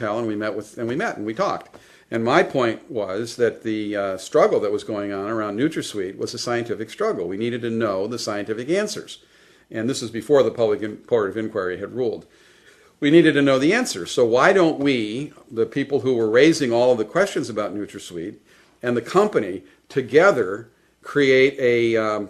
tell, and we met and we talked. And my point was that the struggle that was going on around NutraSweet was a scientific struggle. We needed to know the scientific answers. And this was before the Public Court of Inquiry had ruled. We needed to know the answers. So why don't we, the people who were raising all of the questions about NutraSweet and the company, together create a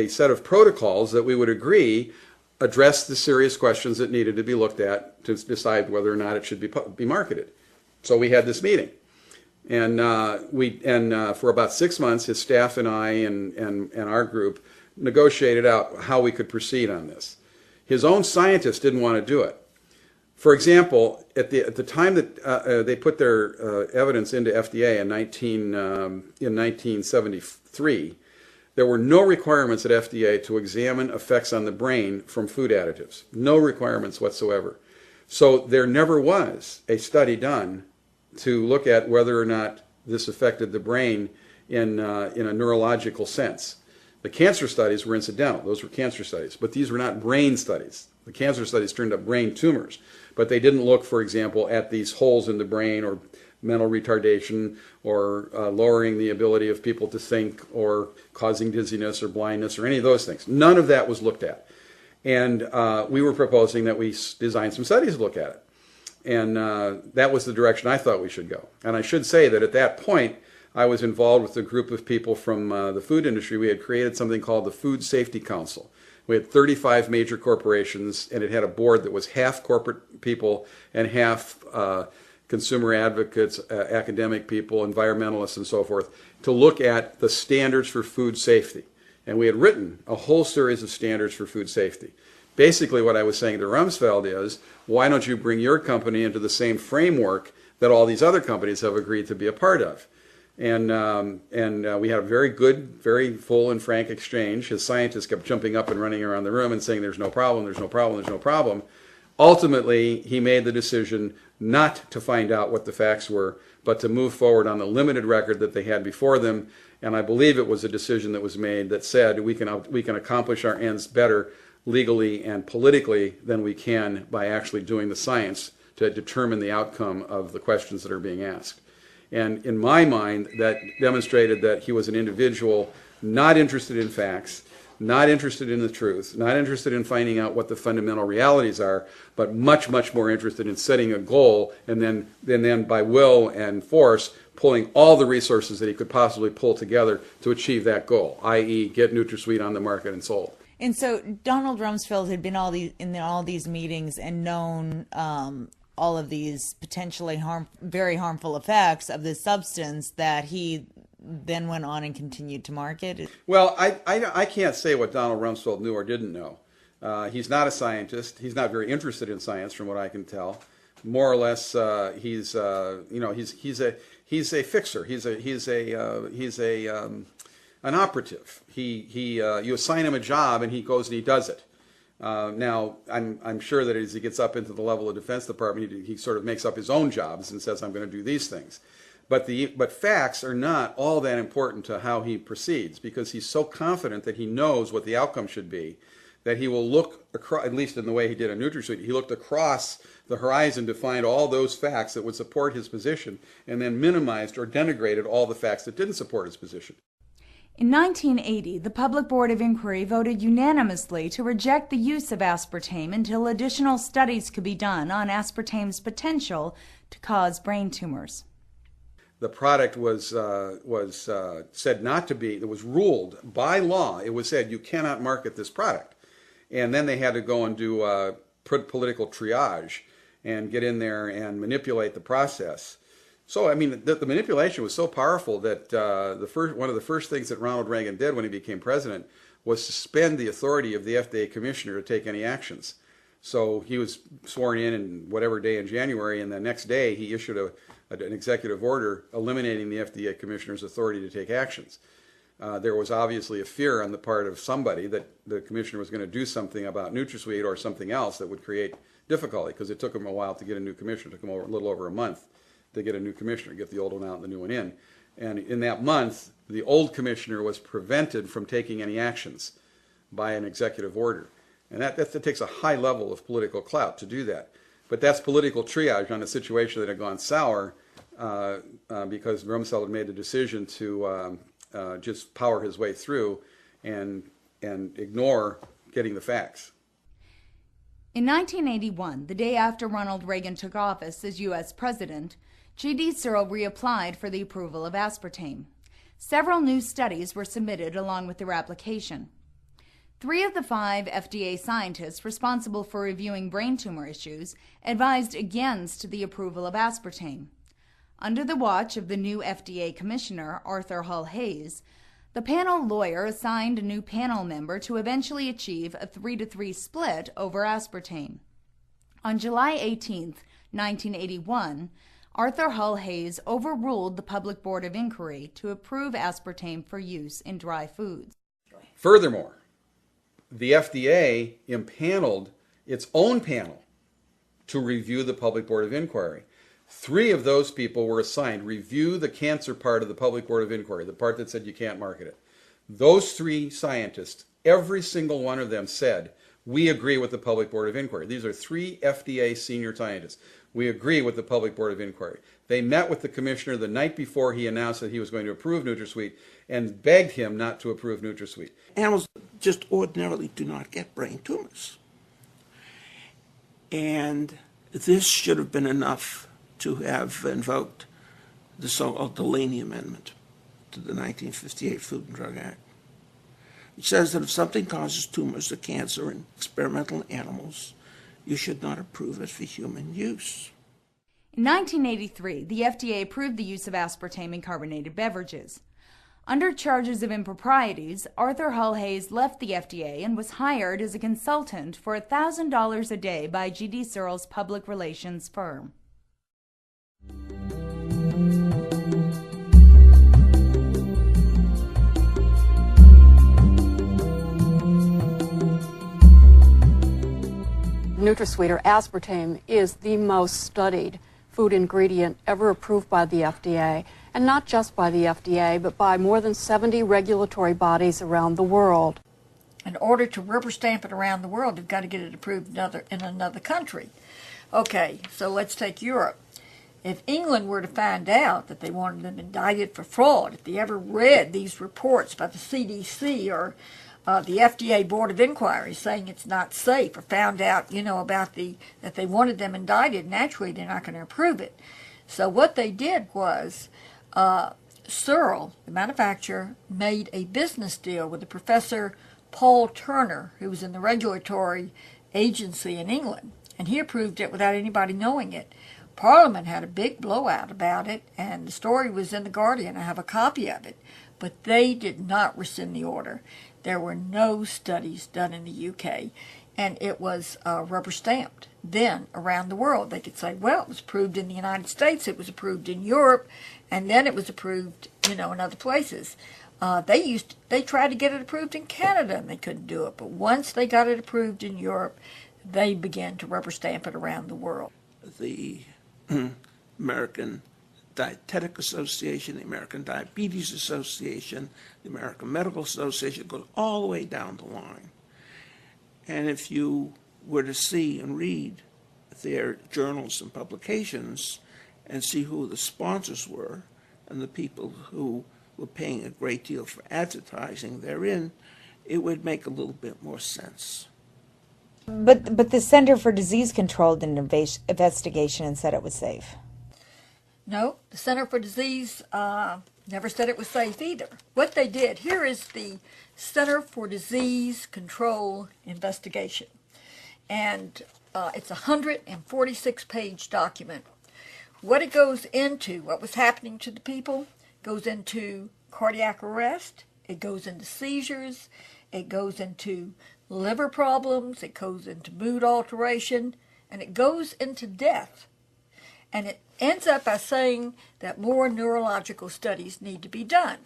set of protocols that we would agree address the serious questions that needed to be looked at to decide whether or not it should be marketed. So we had this meeting. And for about 6 months, his staff and I and our group negotiated out how we could proceed on this. His own scientists didn't want to do it. For example, at the time that they put their evidence into FDA in 1973, there were no requirements at FDA to examine effects on the brain from food additives. No requirements whatsoever. So there never was a study done to look at whether or not this affected the brain in a neurological sense. The cancer studies were incidental. Those were cancer studies. But these were not brain studies. The cancer studies turned up brain tumors. But they didn't look, for example, at these holes in the brain or mental retardation or lowering the ability of people to think or causing dizziness or blindness or any of those things. None of that was looked at. And we were proposing that we design some studies to look at it. And that was the direction I thought we should go. And I should say that at that point, I was involved with a group of people from the food industry. We had created something called the Food Safety Council. We had 35 major corporations, and it had a board that was half corporate people and half consumer advocates, academic people, environmentalists, and so forth, to look at the standards for food safety. And we had written a whole series of standards for food safety. Basically, what I was saying to Rumsfeld is, why don't you bring your company into the same framework that all these other companies have agreed to be a part of? And we had a very good, very full and frank exchange. His scientists kept jumping up and running around the room and saying, there's no problem, there's no problem, there's no problem. Ultimately, he made the decision not to find out what the facts were, but to move forward on the limited record that they had before them. And I believe it was a decision that was made that said we can accomplish our ends better legally and politically than we can by actually doing the science to determine the outcome of the questions that are being asked. And in my mind, that demonstrated that he was an individual not interested in facts, not interested in the truth, not interested in finding out what the fundamental realities are, but much, much more interested in setting a goal and then by will and force pulling all the resources that he could possibly pull together to achieve that goal, i.e. get NutraSweet on the market and sold. And so Donald Rumsfeld had been in all these meetings and known all of these potentially very harmful effects of this substance that he then went on and continued to market? Well, I can't say what Donald Rumsfeld knew or didn't know. He's not a scientist. He's not very interested in science, from what I can tell. More or less, he's a fixer. He's an operative. You assign him a job and he goes and he does it. Now, I'm sure that as he gets up into the level of Defense Department, he sort of makes up his own jobs and says, I'm going to do these things. But facts are not all that important to how he proceeds, because he's so confident that he knows what the outcome should be, that he will look across, at least in the way he did on NutraSweet, he looked across the horizon to find all those facts that would support his position, and then minimized or denigrated all the facts that didn't support his position. In 1980, the Public Board of Inquiry voted unanimously to reject the use of aspartame until additional studies could be done on aspartame's potential to cause brain tumors. The product was said not to be, it was ruled by law, it was said you cannot market this product. And then they had to go and do political triage and get in there and manipulate the process. So, I mean, the manipulation was so powerful that one of the first things that Ronald Reagan did when he became president was suspend the authority of the FDA commissioner to take any actions. So he was sworn in whatever day in January, and the next day he issued an executive order eliminating the FDA commissioner's authority to take actions. There was obviously a fear on the part of somebody that the commissioner was going to do something about NutraSweet or something else that would create difficulty, because it took him a while to get a new commissioner. It took him a little over a month to get a new commissioner, get the old one out and the new one in. And in that month, the old commissioner was prevented from taking any actions by an executive order. And that takes a high level of political clout to do that. But that's political triage on a situation that had gone sour because Rumsfeld had made the decision to just power his way through and ignore getting the facts. In 1981, the day after Ronald Reagan took office as U.S. President, G.D. Searle reapplied for the approval of aspartame. Several new studies were submitted along with their application. 3 of the 5 FDA scientists responsible for reviewing brain tumor issues advised against the approval of aspartame. Under the watch of the new FDA Commissioner, Arthur Hull Hayes, the panel lawyer assigned a new panel member to eventually achieve a 3-to-3 split over aspartame. On July 18, 1981, Arthur Hull Hayes overruled the Public Board of Inquiry to approve aspartame for use in dry foods. Furthermore, the FDA impaneled its own panel to review the Public Board of Inquiry. 3 of those people were assigned, review the cancer part of the Public Board of Inquiry, the part that said you can't market it. Those 3 scientists, every single one of them said, we agree with the Public Board of Inquiry. These are 3 FDA senior scientists. We agree with the Public Board of Inquiry. They met with the commissioner the night before he announced that he was going to approve NutraSweet and begged him not to approve NutraSweet. Animals just ordinarily do not get brain tumors. And this should have been enough to have invoked the so-called Delaney Amendment to the 1958 Food and Drug Act, which says that if something causes tumors or cancer in experimental animals, you should not approve it for human use. In 1983, the FDA approved the use of aspartame in carbonated beverages. Under charges of improprieties, Arthur Hull Hayes left the FDA and was hired as a consultant for $1,000 a day by G.D. Searle's public relations firm. NutraSweet, or aspartame, is the most studied food ingredient ever approved by the FDA, and not just by the FDA, but by more than 70 regulatory bodies around the world. In order to rubber stamp it around the world, you've got to get it approved in another country. Okay, so let's take Europe. If England were to find out that they wanted them indicted for fraud, if they ever read these reports by the CDC or the FDA Board of Inquiry saying it's not safe, or found out, about that they wanted them indicted, naturally they're not going to approve it. So what they did was, Searle, the manufacturer, made a business deal with the Professor Paul Turner, who was in the regulatory agency in England, and he approved it without anybody knowing it. Parliament had a big blowout about it, and the story was in The Guardian. I have a copy of it. But they did not rescind the order. There were no studies done in the UK, and it was rubber stamped. Then, around the world, they could say, well, it was approved in the United States, it was approved in Europe, and then it was approved, in other places. They tried to get it approved in Canada, and they couldn't do it. But once they got it approved in Europe, they began to rubber stamp it around the world. The American Dietetic Association, the American Diabetes Association, the American Medical Association, goes all the way down the line. And if you were to see and read their journals and publications and see who the sponsors were and the people who were paying a great deal for advertising therein, it would make a little bit more sense. But the Center for Disease Control did an investigation and said it was safe. No, the Center for Disease never said it was safe either. What they did, here is the Center for Disease Control investigation. And it's a 146-page document. What it goes into, what was happening to the people, goes into cardiac arrest, it goes into seizures, it goes into liver problems, it goes into mood alteration, and it goes into death. And it ends up by saying that more neurological studies need to be done.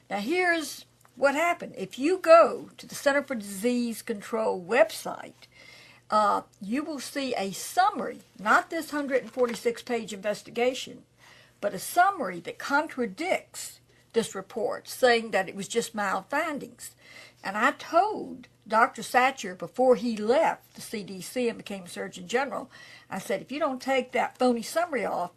Now here's what happened. If you go to the Center for Disease Control website, you will see a summary, not this 146-page investigation, but a summary that contradicts this report, saying that it was just mild findings. And I told Dr. Satcher before he left the CDC and became Surgeon General, I said, if you don't take that phony summary off,